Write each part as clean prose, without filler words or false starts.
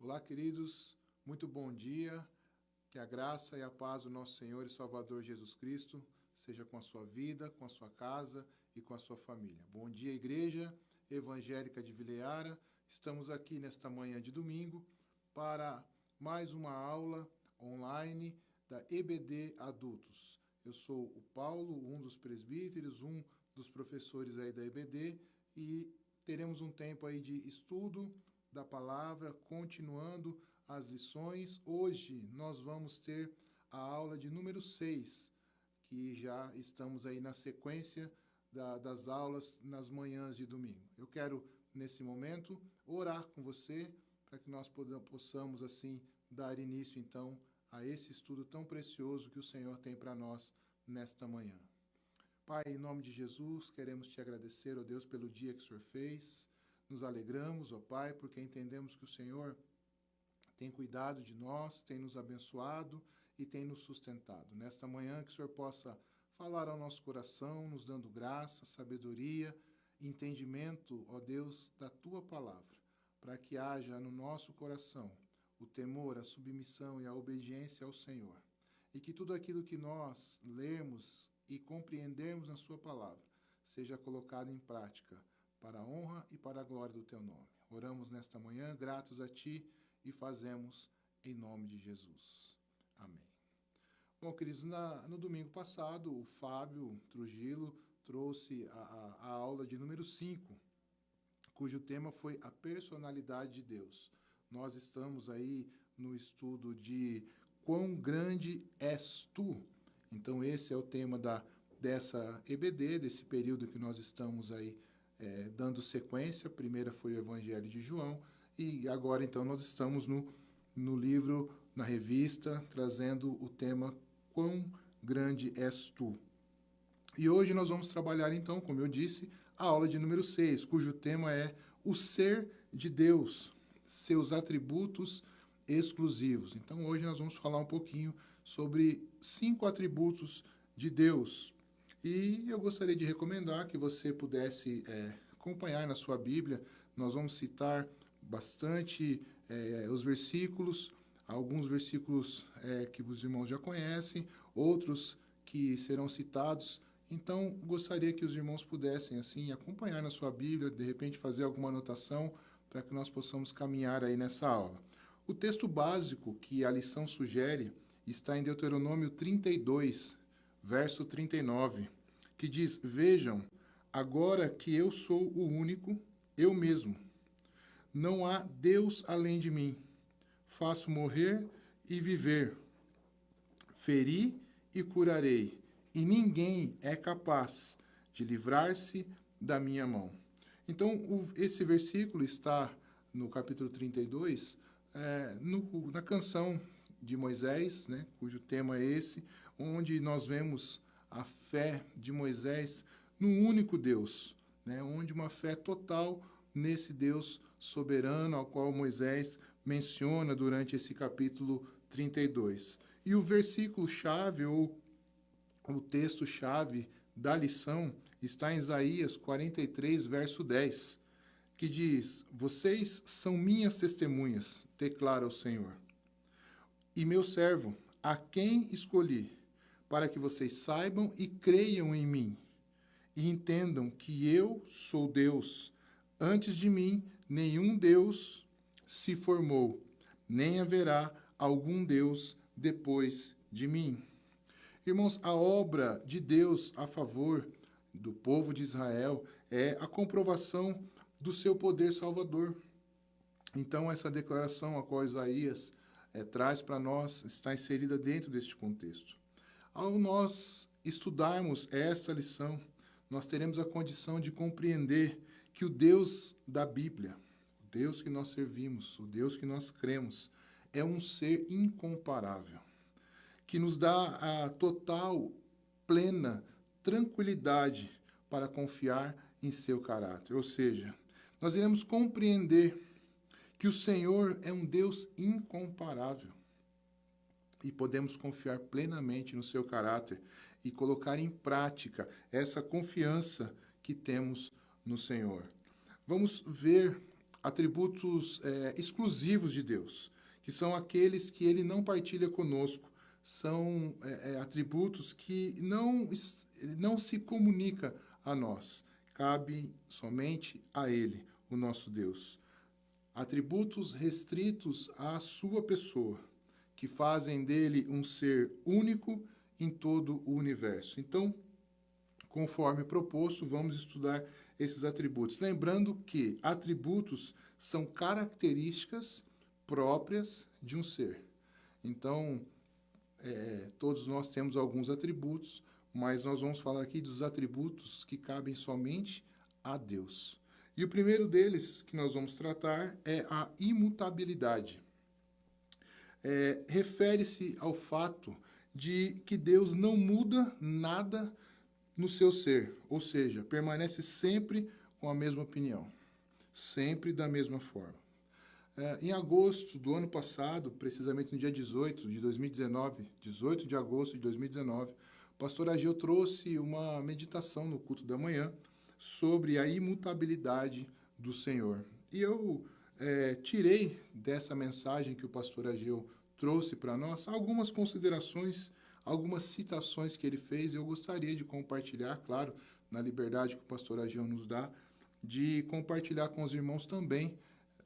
Olá, queridos, muito bom dia. Que a graça e a paz do nosso Senhor e Salvador Jesus Cristo seja com a sua vida, com a sua casa e com a sua família. Bom dia, Igreja Evangélica de Vileara. Estamos aqui nesta manhã de domingo para mais uma aula online da EBD Adultos. Eu sou o Paulo, um dos presbíteros, um dos professores aí da EBD, e teremos um tempo aí de estudo da palavra, continuando as lições. Hoje nós vamos ter a aula de número 6, que já estamos aí na sequência das aulas nas manhãs de domingo. Eu quero, nesse momento, orar com você para que nós possamos, assim, dar início, então, a esse estudo tão precioso que o Senhor tem para nós nesta manhã. Pai, em nome de Jesus, queremos te agradecer, ó Deus, pelo dia que o Senhor fez. Nos alegramos, ó Pai, porque entendemos que o Senhor tem cuidado de nós, tem nos abençoado e tem nos sustentado. Nesta manhã, que o Senhor possa falar ao nosso coração, nos dando graça, sabedoria, entendimento, ó Deus, da Tua palavra, para que haja no nosso coração o temor, a submissão e a obediência ao Senhor. E que tudo aquilo que nós lermos e compreendermos na Sua palavra seja colocado em prática, para a honra e para a glória do Teu nome. Oramos nesta manhã, gratos a Ti, e fazemos em nome de Jesus. Amém. Bom, queridos, no domingo passado, o Fábio Trujillo trouxe a aula de número 5, cujo tema foi a personalidade de Deus. Nós estamos aí no estudo de Quão Grande És Tu? Então, esse é o tema dessa EBD, desse período que nós estamos aí dando sequência. A primeira foi o Evangelho de João, e agora, então, nós estamos no livro, na revista, trazendo o tema Quão Grande És Tu? E hoje nós vamos trabalhar, então, como eu disse, a aula de número 6, cujo tema é o ser de Deus, seus atributos exclusivos. Então, hoje nós vamos falar um pouquinho sobre 5 atributos de Deus. E eu gostaria de recomendar que você pudesse acompanhar na sua Bíblia. Nós vamos citar bastante os versículos, alguns versículos que os irmãos já conhecem, outros que serão citados. Então, gostaria que os irmãos pudessem, assim, acompanhar na sua Bíblia, de repente fazer alguma anotação, para que nós possamos caminhar aí nessa aula. O texto básico que a lição sugere está em Deuteronômio 32, verso 39, que diz: Vejam, agora que eu sou o único, eu mesmo. Não há Deus além de mim. Faço morrer e viver. Feri e curarei. E ninguém é capaz de livrar-se da minha mão. Então, esse versículo está no capítulo 32, na canção de Moisés, né, cujo tema é esse, onde nós vemos a fé de Moisés no único Deus, né, onde uma fé total nesse Deus soberano ao qual Moisés menciona durante esse capítulo 32. E o versículo-chave, ou o texto-chave da lição, está em Isaías 43, verso 10, que diz: Vocês são minhas testemunhas, declara o Senhor, e meu servo, a quem escolhi, para que vocês saibam e creiam em mim, e entendam que eu sou Deus. Antes de mim, nenhum Deus se formou, nem haverá algum Deus depois de mim. Irmãos, a obra de Deus a favor do povo de Israel é a comprovação do seu poder salvador. Então, essa declaração a qual Isaías traz para nós está inserida dentro deste contexto. Ao nós estudarmos esta lição, nós teremos a condição de compreender que o Deus da Bíblia, o Deus que nós servimos, o Deus que nós cremos, é um ser incomparável, que nos dá a total, plena tranquilidade para confiar em seu caráter. Ou seja, nós iremos compreender que o Senhor é um Deus incomparável e podemos confiar plenamente no seu caráter e colocar em prática essa confiança que temos no Senhor. Vamos ver atributos exclusivos de Deus, que são aqueles que ele não partilha conosco, são atributos que não se comunica a nós, cabe somente a ele, o nosso Deus. Atributos restritos à sua pessoa, que fazem dele um ser único em todo o universo. Então, conforme proposto, vamos estudar esses atributos. Lembrando que atributos são características próprias de um ser. Então, todos nós temos alguns atributos, mas nós vamos falar aqui dos atributos que cabem somente a Deus. E o primeiro deles que nós vamos tratar é a imutabilidade. Refere-se ao fato de que Deus não muda nada no seu ser, ou seja, permanece sempre com a mesma opinião, sempre da mesma forma. Em agosto do ano passado, precisamente no dia 18 de 2019, 18 de agosto de 2019, o pastor Ageu trouxe uma meditação no culto da manhã sobre a imutabilidade do Senhor. E eu tirei dessa mensagem que o pastor Ageu trouxe para nós algumas considerações, algumas citações que ele fez. Eu gostaria de compartilhar, claro, na liberdade que o pastor Ageu nos dá, de compartilhar com os irmãos também.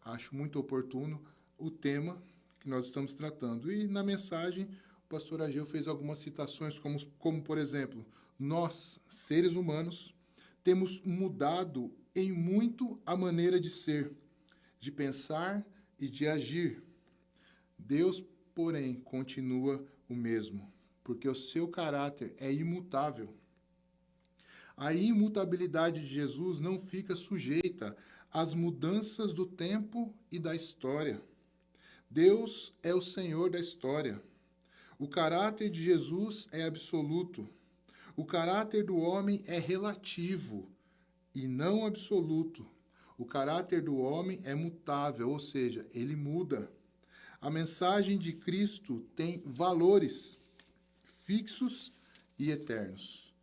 Acho muito oportuno o tema que nós estamos tratando. E na mensagem, o pastor Ageu fez algumas citações, como por exemplo, nós, seres humanos, temos mudado em muito a maneira de ser, de pensar e de agir. Deus, porém, continua o mesmo, porque o seu caráter é imutável. A imutabilidade de Jesus não fica sujeita às mudanças do tempo e da história. Deus é o Senhor da história. O caráter de Jesus é absoluto. O caráter do homem é relativo e não absoluto. O caráter do homem é mutável, ou seja, ele muda. A mensagem de Cristo tem valores fixos e eternos.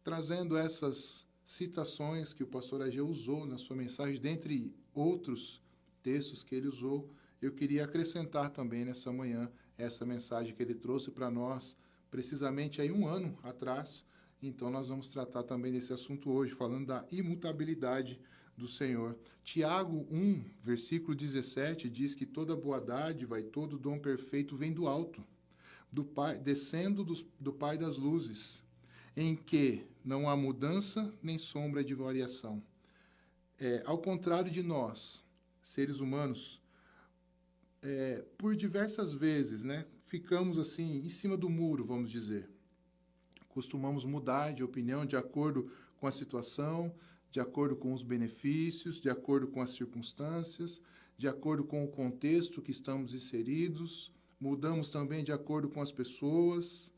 Trazendo essas citações que o pastor Ageu usou na sua mensagem, dentre outros textos que ele usou, eu queria acrescentar também nessa manhã essa mensagem que ele trouxe para nós, precisamente aí um ano atrás. Então nós vamos tratar também desse assunto hoje, falando da imutabilidade do Senhor. Tiago 1, versículo 17, diz que toda boa dádiva e todo dom perfeito vem do alto, do Pai, descendo do Pai das luzes, em que não há mudança nem sombra de variação. Ao contrário de nós, seres humanos, por diversas vezes, ficamos assim, em cima do muro, vamos dizer. Costumamos mudar de opinião de acordo com a situação, de acordo com os benefícios, de acordo com as circunstâncias, de acordo com o contexto que estamos inseridos. Mudamos também de acordo com as pessoas.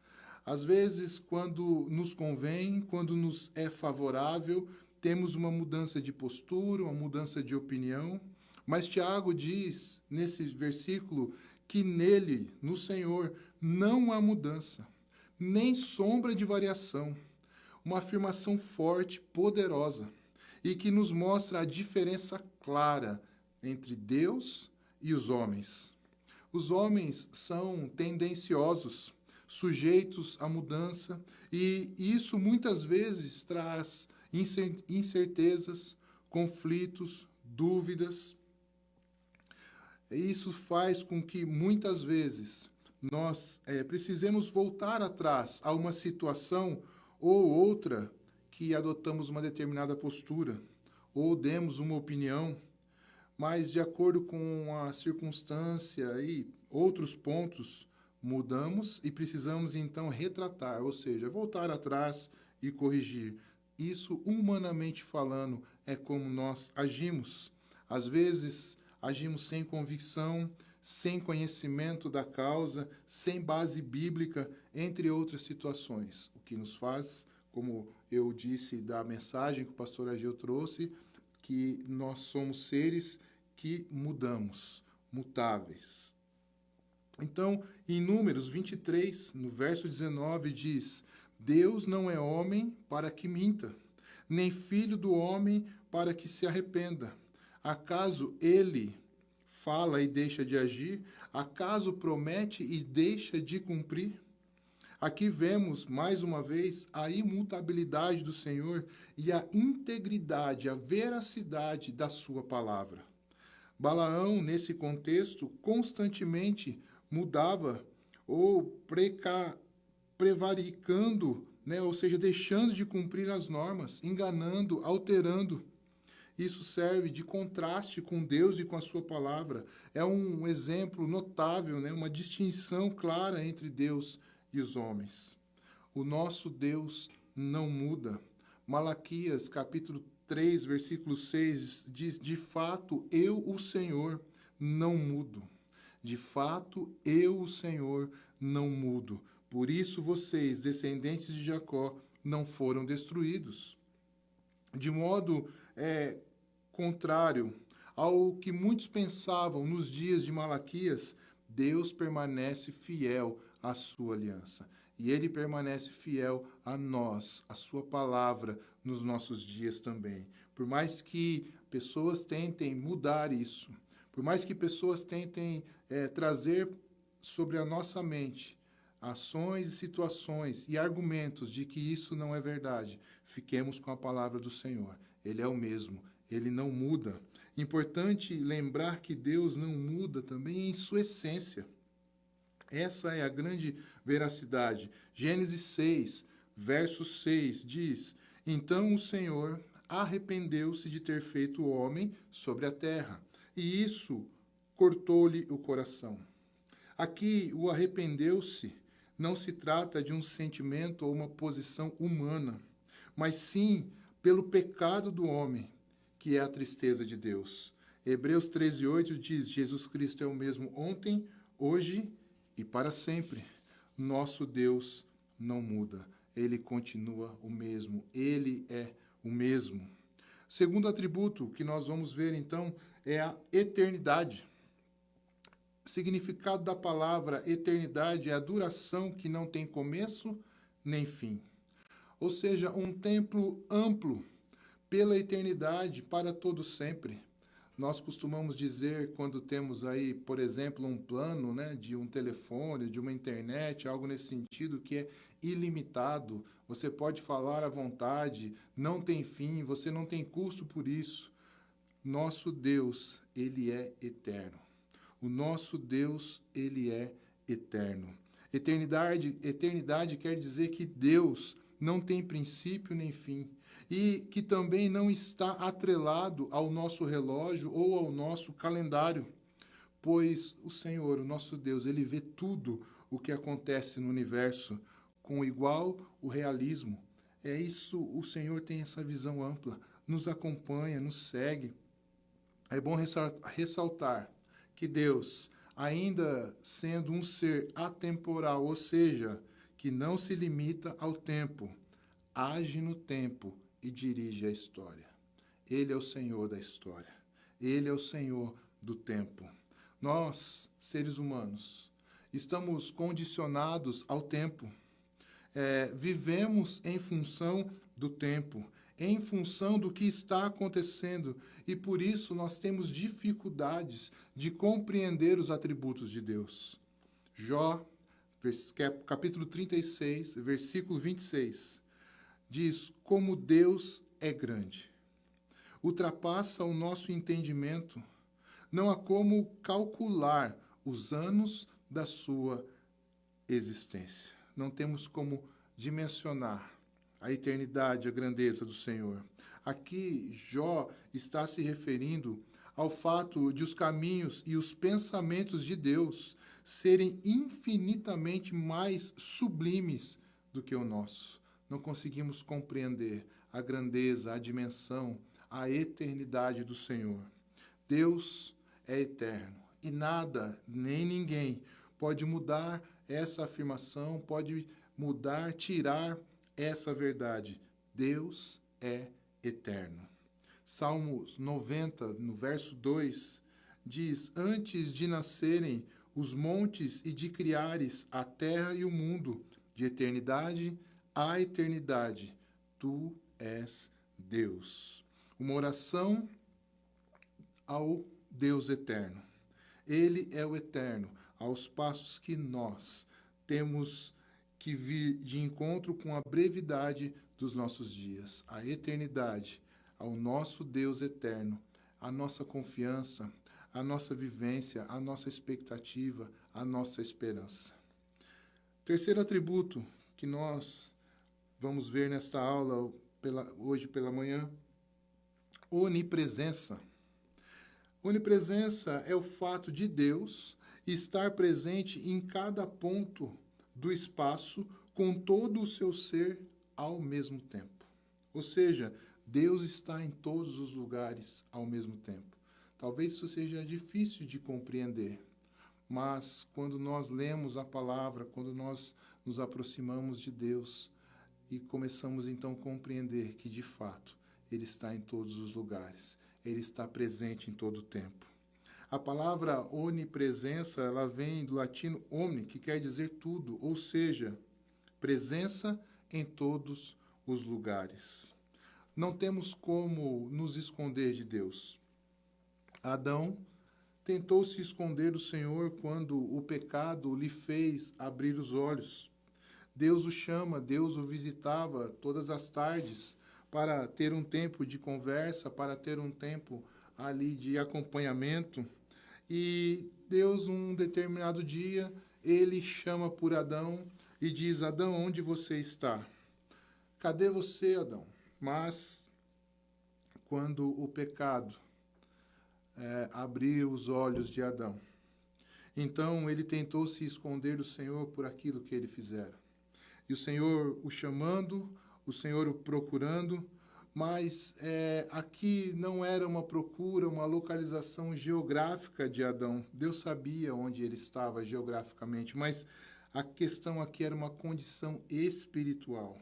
Às vezes, quando nos convém, quando nos é favorável, temos uma mudança de postura, uma mudança de opinião. Mas Tiago diz, nesse versículo, que nele, no Senhor, não há mudança, nem sombra de variação. Uma afirmação forte, poderosa, e que nos mostra a diferença clara entre Deus e os homens. Os homens são tendenciosos, sujeitos à mudança, e isso muitas vezes traz incertezas, conflitos, dúvidas. Isso faz com que muitas vezes nós precisemos voltar atrás a uma situação ou outra que adotamos uma determinada postura, ou demos uma opinião, mas de acordo com a circunstância e outros pontos, mudamos e precisamos então retratar, ou seja, voltar atrás e corrigir. Isso, humanamente falando, é como nós agimos. Às vezes, agimos sem convicção, sem conhecimento da causa, sem base bíblica, entre outras situações. O que nos faz, como eu disse da mensagem que o pastor Ageu trouxe, que nós somos seres que mudamos, mutáveis. Então, em Números 23, no verso 19, diz: Deus não é homem para que minta, nem filho do homem para que se arrependa. Acaso ele fala e deixa de agir? Acaso promete e deixa de cumprir? Aqui vemos, mais uma vez, a imutabilidade do Senhor e a integridade, a veracidade da sua palavra. Balaão, nesse contexto, constantemente mudava ou prevaricando, né? Ou seja, deixando de cumprir as normas, enganando, alterando. Isso serve de contraste com Deus e com a sua palavra. É um exemplo notável, né? Uma distinção clara entre Deus e os homens. O nosso Deus não muda. Malaquias, capítulo 3, versículo 6, diz: de fato, eu, o Senhor, não mudo. De fato, eu, o Senhor, não mudo. Por isso vocês, descendentes de Jacó, não foram destruídos. De modo contrário ao que muitos pensavam nos dias de Malaquias, Deus permanece fiel à sua aliança. E ele permanece fiel a nós, a sua palavra, nos nossos dias também. Por mais que pessoas tentem mudar isso, por mais que pessoas tentem trazer sobre a nossa mente ações e situações e argumentos de que isso não é verdade, fiquemos com a palavra do Senhor. Ele é o mesmo, ele não muda. Importante lembrar que Deus não muda também em sua essência. Essa é a grande veracidade. Gênesis 6, verso 6 diz: então o Senhor arrependeu-se de ter feito o homem sobre a terra, e isso cortou-lhe o coração. Aqui, o arrependeu-se não se trata de um sentimento ou uma posição humana, mas sim pelo pecado do homem, que é a tristeza de Deus. Hebreus 13:8 diz: Jesus Cristo é o mesmo ontem, hoje e para sempre. Nosso Deus não muda. Ele continua o mesmo. Ele é o mesmo. Segundo atributo que nós vamos ver, então, é a eternidade. O significado da palavra eternidade é a duração que não tem começo nem fim. Ou seja, um tempo amplo pela eternidade para todo sempre. Nós costumamos dizer, quando temos aí, por exemplo, um plano, né, de um telefone, de uma internet, algo nesse sentido, que é ilimitado. Você pode falar à vontade, não tem fim, você não tem custo por isso. Nosso Deus, ele é eterno. O nosso Deus, ele é eterno. Eternidade quer dizer que Deus não tem princípio nem fim e que também não está atrelado ao nosso relógio ou ao nosso calendário, pois o Senhor, o nosso Deus, ele vê tudo o que acontece no universo com igual o realismo. É isso, o Senhor tem essa visão ampla, nos acompanha, nos segue. É bom ressaltar que Deus, ainda sendo um ser atemporal, ou seja, que não se limita ao tempo, age no tempo e dirige a história. Ele é o Senhor da história. Ele é o Senhor do tempo. Nós, seres humanos, estamos condicionados ao tempo. Vivemos em função do tempo, em função do que está acontecendo, e por isso nós temos dificuldades de compreender os atributos de Deus. Jó, capítulo 36, versículo 26, diz: como Deus é grande, ultrapassa o nosso entendimento, não há como calcular os anos da sua existência. Não temos como dimensionar a eternidade, a grandeza do Senhor. Aqui, Jó está se referindo ao fato de os caminhos e os pensamentos de Deus serem infinitamente mais sublimes do que o nosso. Não conseguimos compreender a grandeza, a dimensão, a eternidade do Senhor. Deus é eterno e nada, nem ninguém pode mudar essa afirmação, pode mudar, tirar essa verdade. Deus é eterno. Salmos 90, no verso 2, diz: antes de nascerem os montes e de criares a terra e o mundo, de eternidade a eternidade, tu és Deus. Uma oração ao Deus eterno. Ele é o eterno, aos passos que nós temos que vir de encontro com a brevidade dos nossos dias, a eternidade, ao nosso Deus eterno, a nossa confiança, a nossa vivência, a nossa expectativa, a nossa esperança. Terceiro atributo que nós vamos ver nesta aula hoje pela manhã, onipresença. Onipresença é o fato de Deus estar presente em cada ponto do espaço com todo o seu ser ao mesmo tempo. Ou seja, Deus está em todos os lugares ao mesmo tempo. Talvez isso seja difícil de compreender, mas quando nós lemos a palavra, quando nós nos aproximamos de Deus e começamos então a compreender que, de fato, Ele está em todos os lugares, Ele está presente em todo o tempo. A palavra onipresença, ela vem do latino omni, que quer dizer tudo, ou seja, presença em todos os lugares. Não temos como nos esconder de Deus. Adão tentou se esconder do Senhor quando o pecado lhe fez abrir os olhos. Deus o chama, Deus o visitava todas as tardes para ter um tempo de conversa, para ter um tempo ali de acompanhamento. E Deus, um determinado dia, ele chama por Adão e diz: Adão, onde você está? Cadê você, Adão? Mas, quando o pecado abriu os olhos de Adão, então ele tentou se esconder do Senhor por aquilo que ele fizera. E o Senhor o chamando, o Senhor o procurando, mas aqui não era uma procura, uma localização geográfica de Adão. Deus sabia onde ele estava geograficamente, mas a questão aqui era uma condição espiritual.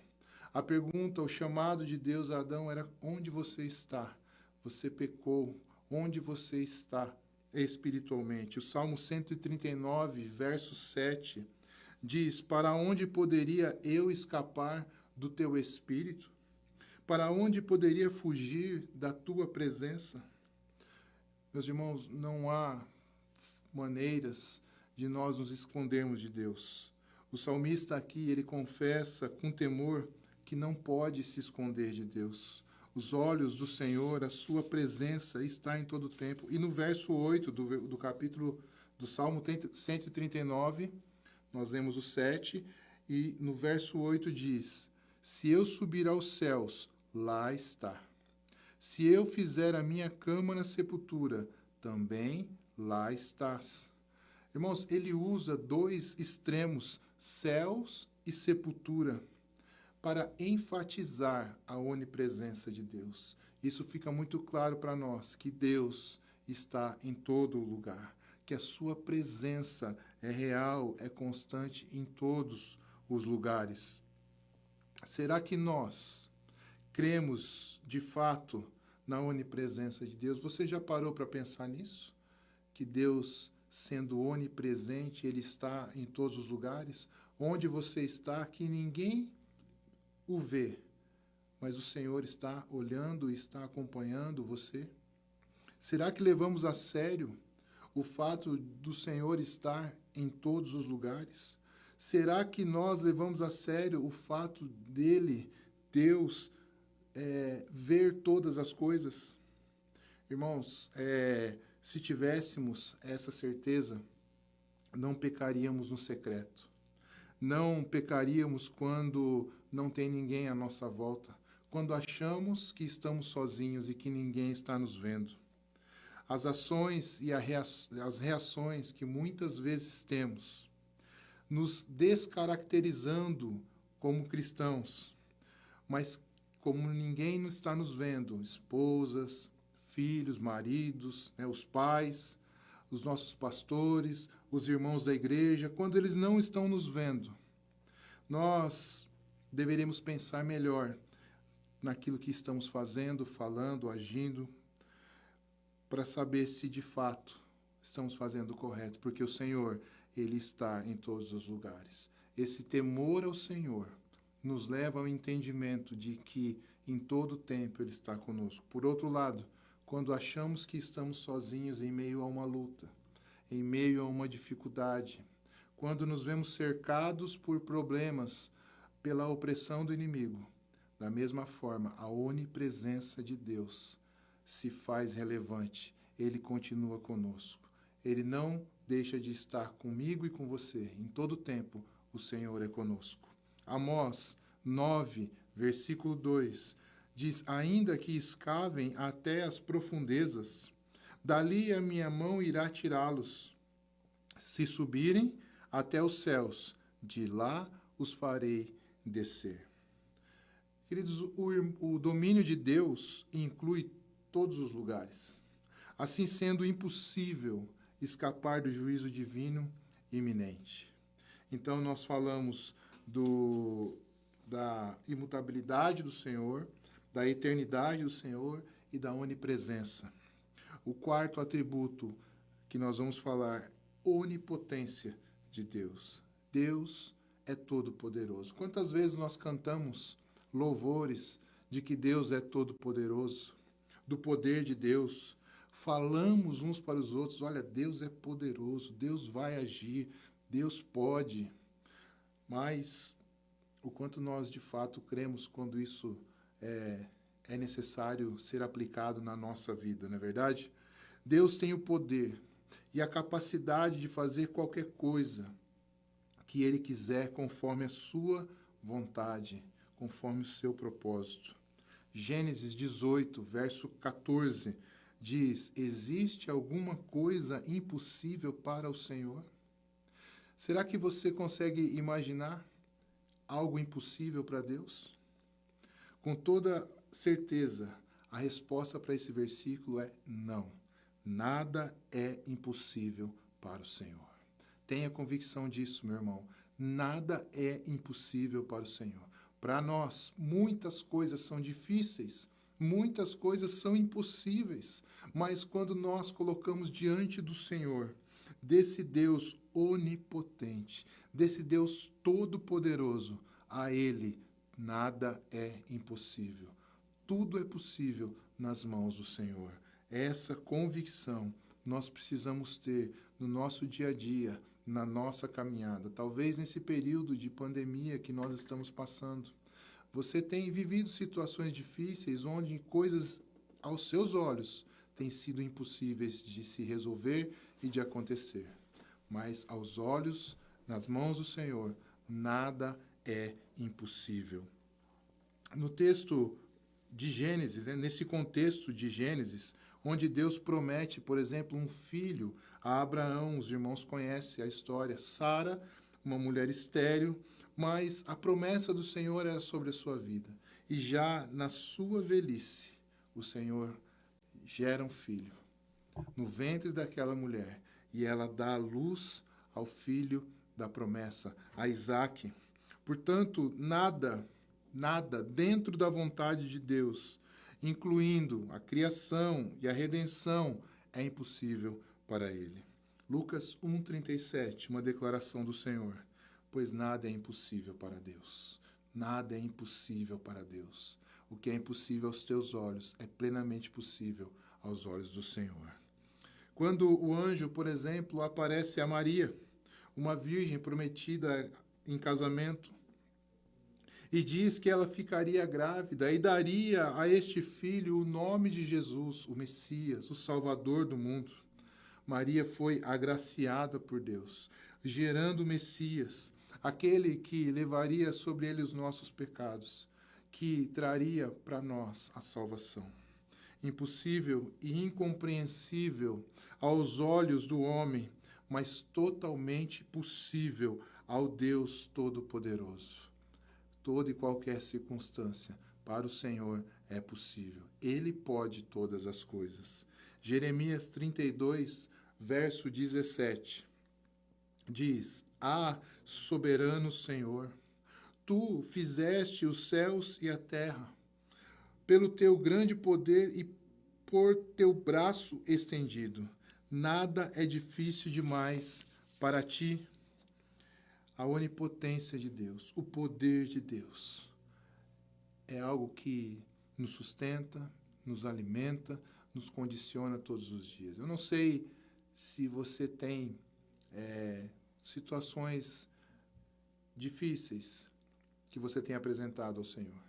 A pergunta, o chamado de Deus a Adão era: onde você está? Você pecou. Onde você está espiritualmente? O Salmo 139, verso 7, diz: para onde poderia eu escapar do teu espírito? Para onde poderia fugir da tua presença? Meus irmãos, não há maneiras de nós nos escondermos de Deus. O salmista aqui, ele confessa com temor que não pode se esconder de Deus. Os olhos do Senhor, a sua presença está em todo o tempo. E no verso 8 do capítulo do Salmo 139, nós lemos o 7, e no verso 8 diz: se eu subir aos céus, lá está. Se eu fizer a minha cama na sepultura, também lá estás. Irmãos, ele usa dois extremos, céus e sepultura, para enfatizar a onipresença de Deus. Isso fica muito claro para nós, que Deus está em todo lugar, que a sua presença é real, é constante em todos os lugares. Será que nós cremos de fato na onipresença de Deus? Você já parou para pensar nisso? Que Deus, sendo onipresente, Ele está em todos os lugares? Onde você está, que ninguém o vê, mas o Senhor está olhando e está acompanhando você? Será que levamos a sério o fato do Senhor estar em todos os lugares? Será que nós levamos a sério o fato dele, Deus, ver todas as coisas? Irmãos, se tivéssemos essa certeza, não pecaríamos no secreto. Não pecaríamos quando não tem ninguém à nossa volta, quando achamos que estamos sozinhos e que ninguém está nos vendo. As ações e as reações que muitas vezes temos, nos descaracterizando como cristãos, mas como ninguém está nos vendo, esposas, filhos, maridos, os pais, os nossos pastores, os irmãos da igreja, quando eles não estão nos vendo, nós deveríamos pensar melhor naquilo que estamos fazendo, falando, agindo, para saber se de fato estamos fazendo o correto, porque o Senhor, Ele está em todos os lugares. Esse temor ao Senhor nos leva ao entendimento de que em todo tempo Ele está conosco. Por outro lado, quando achamos que estamos sozinhos em meio a uma luta, em meio a uma dificuldade, quando nos vemos cercados por problemas, pela opressão do inimigo. Da mesma forma, a onipresença de Deus se faz relevante. Ele continua conosco. Ele não deixa de estar comigo e com você. Em todo tempo, o Senhor é conosco. Amós 9, versículo 2, diz: ainda que escavem até as profundezas, dali a minha mão irá tirá-los. Se subirem até os céus, de lá os farei descer. Queridos, o domínio de Deus inclui todos os lugares. Assim sendo impossível escapar do juízo divino iminente. Então, nós falamos da imutabilidade do Senhor, da eternidade do Senhor e da onipresença. O quarto atributo que nós vamos falar, onipotência de Deus. Deus é todo-poderoso. Quantas vezes nós cantamos louvores de que Deus é todo-poderoso, do poder de Deus, falamos uns para os outros, olha, Deus é poderoso, Deus vai agir, Deus pode, mas o quanto nós de fato cremos quando isso é necessário ser aplicado na nossa vida, não é verdade? Deus tem o poder e a capacidade de fazer qualquer coisa que Ele quiser conforme a sua vontade, conforme o seu propósito. Gênesis 18, verso 14, diz: existe alguma coisa impossível para o Senhor? Será que você consegue imaginar algo impossível para Deus? Com toda certeza, a resposta para esse versículo é não. Nada é impossível para o Senhor. Tenha convicção disso, meu irmão. Nada é impossível para o Senhor. Para nós, muitas coisas são difíceis, muitas coisas são impossíveis, mas quando nós colocamos diante do Senhor, desse Deus onipotente, desse Deus todo-poderoso, a Ele nada é impossível. Tudo é possível nas mãos do Senhor. Essa convicção nós precisamos ter no nosso dia a dia, na nossa caminhada. Talvez nesse período de pandemia que nós estamos passando, você tem vivido situações difíceis onde coisas aos seus olhos têm sido impossíveis de se resolver e de acontecer. Mas aos olhos, nas mãos do Senhor, nada é impossível. No texto de Gênesis, nesse contexto de Gênesis, onde Deus promete, por exemplo, um filho a Abraão, os irmãos conhecem a história, Sara, uma mulher estéril, mas a promessa do Senhor era sobre a sua vida. E já na sua velhice, o Senhor gera um filho no ventre daquela mulher, e ela dá a luz ao filho da promessa, a Isaque. Portanto, nada dentro da vontade de Deus, incluindo a criação e a redenção, é impossível para ele. Lucas 1,37, uma declaração do Senhor: pois nada é impossível para Deus. Nada é impossível para Deus. O que é impossível aos teus olhos é plenamente possível aos olhos do Senhor. Quando o anjo, por exemplo, aparece a Maria, uma virgem prometida em casamento, e diz que ela ficaria grávida e daria a este filho o nome de Jesus, o Messias, o Salvador do mundo. Maria foi agraciada por Deus, gerando o Messias, aquele que levaria sobre ele os nossos pecados, que traria para nós a salvação. Impossível e incompreensível aos olhos do homem, mas totalmente possível ao Deus Todo-Poderoso. Toda e qualquer circunstância, para o Senhor é possível. Ele pode todas as coisas. Jeremias 32, verso 17, diz: soberano Senhor, tu fizeste os céus e a terra, pelo teu grande poder e por teu braço estendido. Nada é difícil demais para ti. A onipotência de Deus, o poder de Deus, é algo que nos sustenta, nos alimenta, nos condiciona todos os dias. Eu não sei se você tem situações difíceis que você tem apresentado ao Senhor,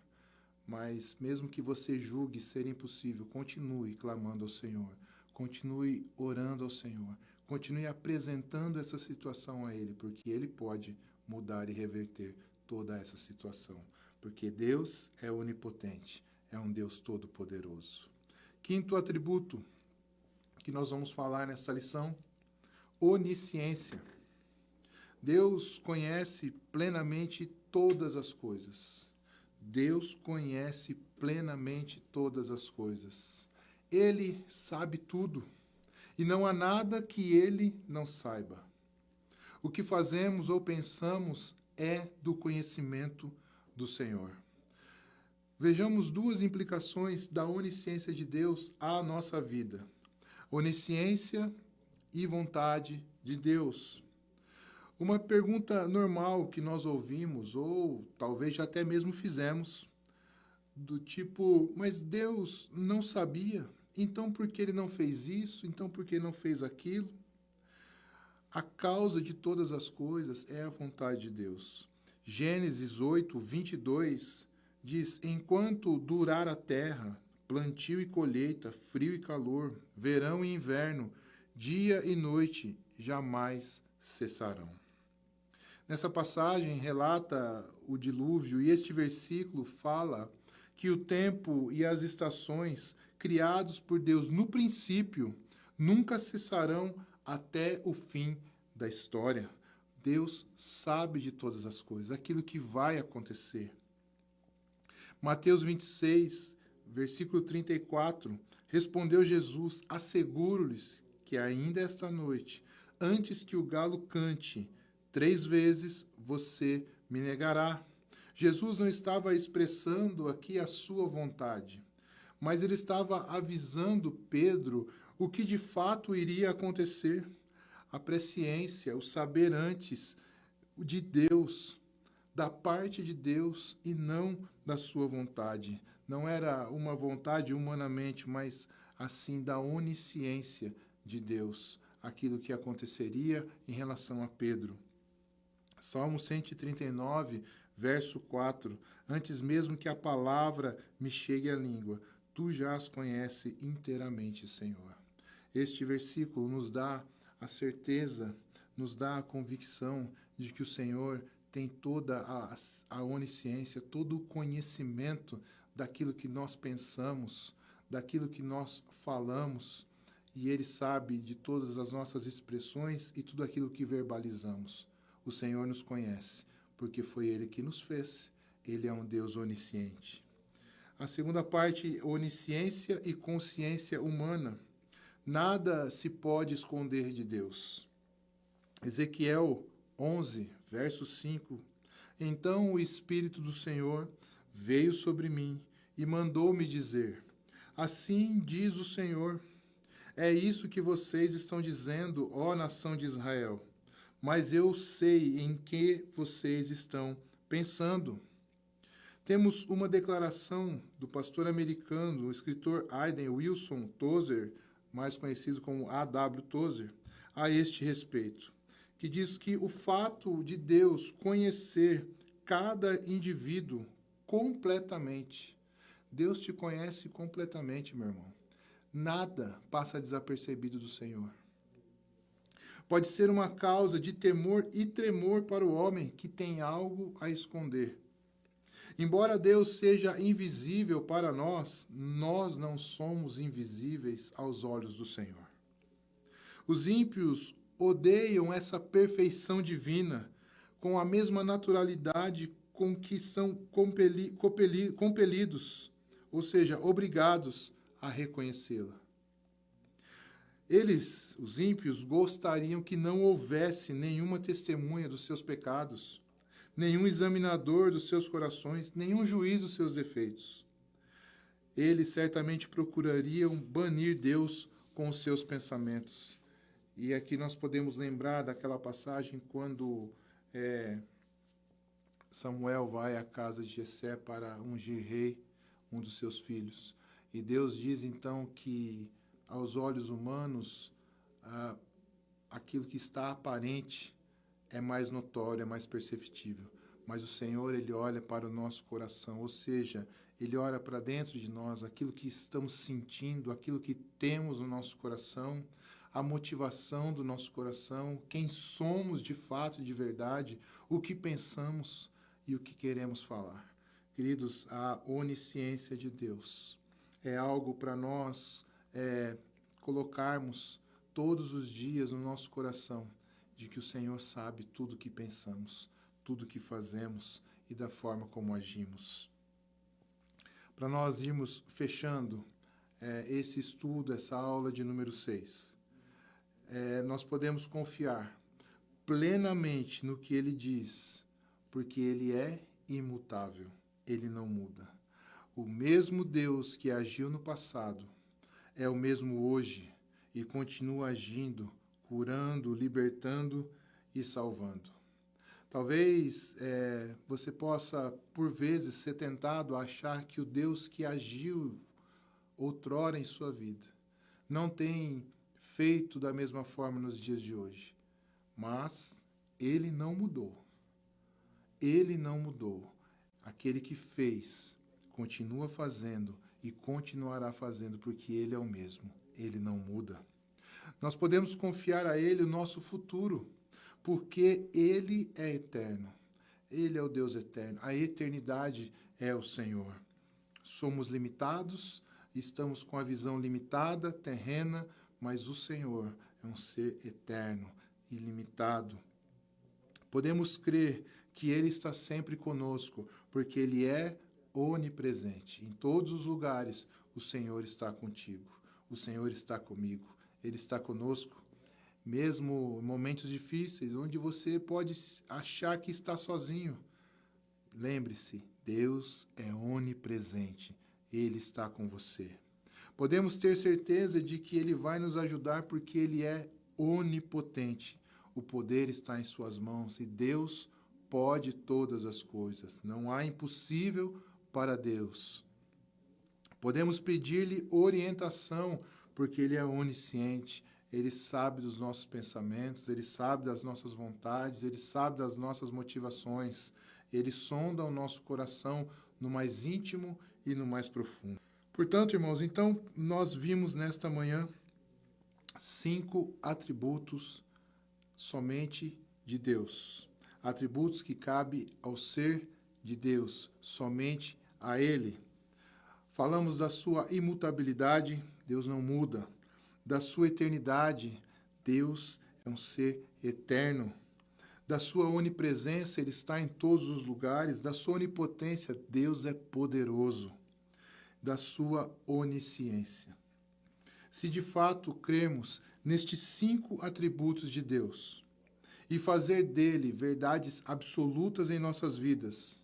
mas mesmo que você julgue ser impossível, continue clamando ao Senhor, continue orando ao Senhor, continue apresentando essa situação a Ele, porque Ele pode mudar e reverter toda essa situação, porque Deus é onipotente, é um Deus todo-poderoso. Quinto atributo que nós vamos falar nessa lição: onisciência. Deus conhece plenamente todas as coisas. Deus conhece plenamente todas as coisas. Ele sabe tudo. E não há nada que ele não saiba. O que fazemos ou pensamos é do conhecimento do Senhor. Vejamos duas implicações da onisciência de Deus à nossa vida: onisciência e vontade de Deus. Uma pergunta normal que nós ouvimos, ou talvez já até mesmo fizemos, do tipo: mas Deus não sabia? Então por que ele não fez isso? Então por que ele não fez aquilo? A causa de todas as coisas é a vontade de Deus. Gênesis 8, 22 diz: enquanto durar a terra, plantio e colheita, frio e calor, verão e inverno, dia e noite, jamais cessarão. Nessa passagem relata o dilúvio, e este versículo fala que o tempo e as estações criados por Deus no princípio nunca cessarão até o fim da história. Deus sabe de todas as coisas, aquilo que vai acontecer. Mateus 26, versículo 34, respondeu Jesus: asseguro-lhes que ainda esta noite, antes que o galo cante, 3 vezes você me negará. Jesus não estava expressando aqui a sua vontade, mas ele estava avisando Pedro o que de fato iria acontecer. A presciência, o saber antes de Deus, da parte de Deus e não da sua vontade. Não era uma vontade humanamente, mas assim da onisciência de Deus, aquilo que aconteceria em relação a Pedro. Salmo 139, verso 4: antes mesmo que a palavra me chegue à língua, tu já as conheces inteiramente, Senhor. Este versículo nos dá a certeza, nos dá a convicção de que o Senhor tem toda a onisciência, todo o conhecimento daquilo que nós pensamos, daquilo que nós falamos, e Ele sabe de todas as nossas expressões e tudo aquilo que verbalizamos. O Senhor nos conhece, porque foi Ele que nos fez. Ele é um Deus onisciente. A segunda parte, onisciência e consciência humana. Nada se pode esconder de Deus. Ezequiel 11, verso 5. Então o Espírito do Senhor veio sobre mim e mandou-me dizer: assim diz o Senhor, é isso que vocês estão dizendo, ó nação de Israel. Mas eu sei em que vocês estão pensando. Temos uma declaração do pastor americano, o escritor Aiden Wilson Tozer, mais conhecido como A.W. Tozer, a este respeito, que diz que o fato de Deus conhecer cada indivíduo completamente, Deus te conhece completamente, meu irmão. Nada passa desapercebido do Senhor. Pode ser uma causa de temor e tremor para o homem que tem algo a esconder. Embora Deus seja invisível para nós, nós não somos invisíveis aos olhos do Senhor. Os ímpios odeiam essa perfeição divina com a mesma naturalidade com que são compelidos, ou seja, obrigados a reconhecê-la. Eles, os ímpios, gostariam que não houvesse nenhuma testemunha dos seus pecados, nenhum examinador dos seus corações, nenhum juiz dos seus defeitos. Eles certamente procurariam banir Deus com os seus pensamentos. E aqui nós podemos lembrar daquela passagem quando Samuel vai à casa de Jessé para ungir rei, um dos seus filhos. E Deus diz, então, que aos olhos humanos, aquilo que está aparente é mais notório, é mais perceptível. Mas o Senhor, Ele olha para o nosso coração, ou seja, Ele olha para dentro de nós, aquilo que estamos sentindo, aquilo que temos no nosso coração, a motivação do nosso coração, quem somos de fato e de verdade, o que pensamos e o que queremos falar. Queridos, a onisciência de Deus é algo para nós colocarmos todos os dias no nosso coração, de que o Senhor sabe tudo o que pensamos, tudo o que fazemos e da forma como agimos. Para nós irmos fechando esse estudo, essa aula de número 6, nós podemos confiar plenamente no que Ele diz, porque Ele é imutável, Ele não muda. O mesmo Deus que agiu no passado é o mesmo hoje e continua agindo, curando, libertando e salvando. Talvez você possa, por vezes, ser tentado a achar que o Deus que agiu outrora em sua vida não tem feito da mesma forma nos dias de hoje. Mas Ele não mudou. Ele não mudou. Aquele que fez, continua fazendo e continuará fazendo, porque Ele é o mesmo. Ele não muda. Nós podemos confiar a Ele o nosso futuro, porque Ele é eterno. Ele é o Deus eterno. A eternidade é o Senhor. Somos limitados, estamos com a visão limitada, terrena, mas o Senhor é um ser eterno, ilimitado. Podemos crer que Ele está sempre conosco, porque Ele é onipresente. Em todos os lugares, o Senhor está contigo. O Senhor está comigo. Ele está conosco, mesmo em momentos difíceis, onde você pode achar que está sozinho. Lembre-se, Deus é onipresente. Ele está com você. Podemos ter certeza de que Ele vai nos ajudar porque Ele é onipotente. O poder está em suas mãos e Deus pode todas as coisas. Não há impossível para Deus. Podemos pedir-lhe orientação porque Ele é onisciente. Ele sabe dos nossos pensamentos, Ele sabe das nossas vontades, Ele sabe das nossas motivações. Ele sonda o nosso coração no mais íntimo e no mais profundo. Portanto, irmãos, então nós vimos nesta manhã 5 atributos somente de Deus. Atributos que cabem ao ser de Deus, somente a Ele. Falamos da sua imutabilidade, Deus não muda. Da sua eternidade, Deus é um ser eterno. Da sua onipresença, Ele está em todos os lugares. Da sua onipotência, Deus é poderoso. Da sua onisciência. Se de fato cremos nestes 5 atributos de Deus e fazer dele verdades absolutas em nossas vidas,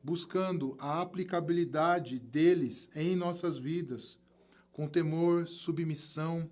buscando a aplicabilidade deles em nossas vidas, com temor, submissão,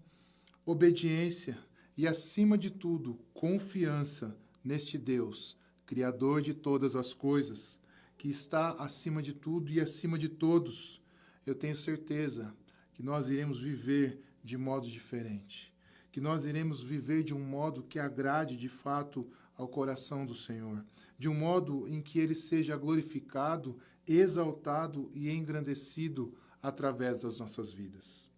obediência e, acima de tudo, confiança neste Deus, Criador de todas as coisas, que está acima de tudo e acima de todos, eu tenho certeza que nós iremos viver de modo diferente, que nós iremos viver de um modo que agrade de fato ao coração do Senhor, de um modo em que Ele seja glorificado, exaltado e engrandecido através das nossas vidas.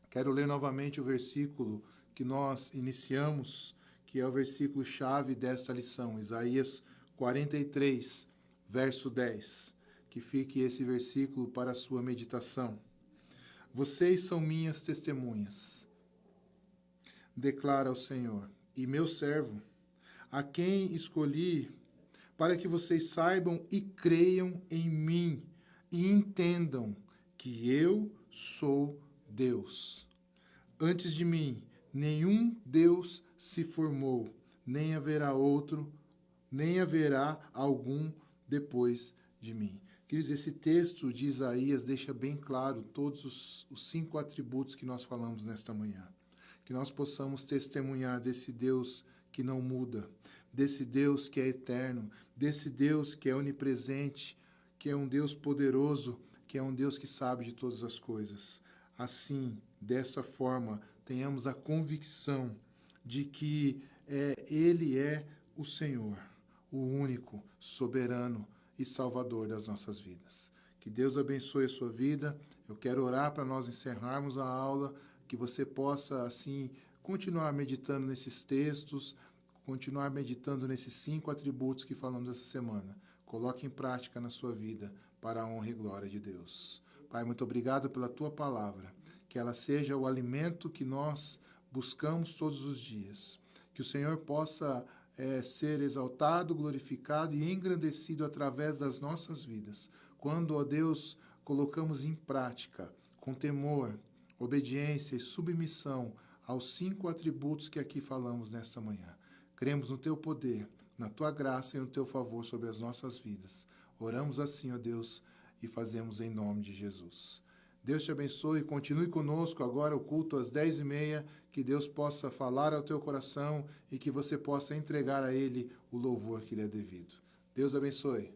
Quero ler novamente o versículo que nós iniciamos, que é o versículo-chave desta lição, Isaías 43, verso 10. Que fique esse versículo para a sua meditação. Vocês são minhas testemunhas, declara o Senhor, e meu servo, a quem escolhi, para que vocês saibam e creiam em mim, e entendam que eu sou Deus. Antes de mim, nenhum Deus se formou, nem haverá outro, nem haverá algum depois de mim. Queridos, esse texto de Isaías deixa bem claro todos os 5 atributos que nós falamos nesta manhã. Que nós possamos testemunhar desse Deus que não muda, desse Deus que é eterno, desse Deus que é onipresente, que é um Deus poderoso, que é um Deus que sabe de todas as coisas. Assim, dessa forma, tenhamos a convicção de que Ele é o Senhor, o único, soberano e Salvador das nossas vidas. Que Deus abençoe a sua vida. Eu quero orar para nós encerrarmos a aula, que você possa, assim, continuar meditando nesses textos, continuar meditando nesses 5 atributos que falamos essa semana. Coloque em prática na sua vida, para a honra e glória de Deus. Pai, muito obrigado pela Tua palavra. Que ela seja o alimento que nós buscamos todos os dias. Que o Senhor possa ser exaltado, glorificado e engrandecido através das nossas vidas. Quando, ó Deus, colocamos em prática, com temor, obediência e submissão aos 5 atributos que aqui falamos nesta manhã. Cremos no Teu poder, na Tua graça e no Teu favor sobre as nossas vidas. Oramos assim, ó Deus, e fazemos em nome de Jesus. Deus te abençoe e continue conosco agora o culto às 10h30, que Deus possa falar ao teu coração e que você possa entregar a Ele o louvor que lhe é devido. Deus abençoe.